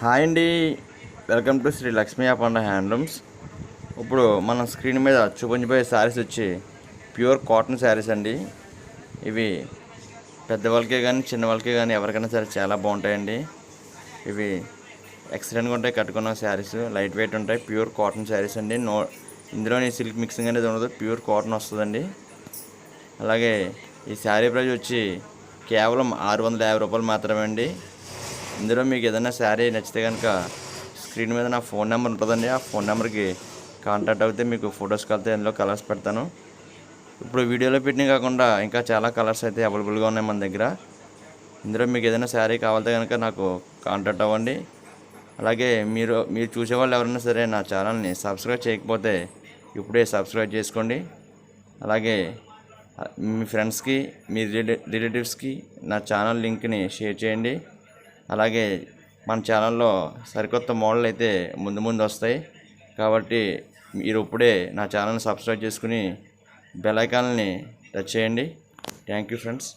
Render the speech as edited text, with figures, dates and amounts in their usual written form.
Hi అండి, welcome to Shri Lakshmi అపండ handlooms. ఇప్పుడు మనం స్క్రీన్ మీద చూపించబోయే శారీస్ వచ్చి ప్యూర్ కాటన్ శారీస్ అండి. ఇవి పెద్దవాళ్ళకే కానీ చిన్నవాళ్ళకే కానీ ఎవరికైనా సరే చాలా బాగుంటాయండి. ఇవి ఎక్సలెంట్గా ఉంటాయి. కట్టుకున్న శారీస్ లైట్ వెయిట్ ఉంటాయి. ప్యూర్ కాటన్ శారీస్ అండి. ఇందులోని సిల్క్ మిక్సింగ్ అనేది ఉండదు, ప్యూర్ కాటన్ వస్తుందండి. అలాగే ఈ శారీ ప్రైస్ వచ్చి కేవలం 650 రూపాయలు మాత్రమే అండి. ఇందులో మీకు ఏదైనా శారీ నచ్చితే కనుక స్క్రీన్ మీద నా ఫోన్ నెంబర్ ఉంటుందండి. ఆ ఫోన్ నెంబర్కి కాంటాక్ట్ అవుతే మీకు ఫొటోస్ కలితే అందులో కలర్స్ పెడతాను. ఇప్పుడు వీడియోలో పెట్టినవి కాకుండా ఇంకా చాలా కలర్స్ అయితే అవైలబుల్గా ఉన్నాయి మన దగ్గర. ఇందులో మీకు ఏదైనా శారీ కావాలంటే కనుక నాకు కాంటాక్ట్ అవ్వండి. అలాగే మీరు చూసేవాళ్ళు ఎవరైనా సరే నా ఛానల్ని సబ్స్క్రైబ్ చేయకపోతే ఇప్పుడే సబ్స్క్రైబ్ చేసుకోండి. అలాగే మీ ఫ్రెండ్స్కి, మీ రిలేటివ్స్కి నా ఛానల్ లింక్ని షేర్ చేయండి. అలాగే మన ఛానల్లో సరికొత్త మోడల్ అయితే ముందు వస్తాయి కాబట్టి మీరు ఇప్పుడే నా ఛానల్ని సబ్స్క్రైబ్ చేసుకుని బెల్ ఐకాన్ని టచ్ చేయండి. Thank you friends.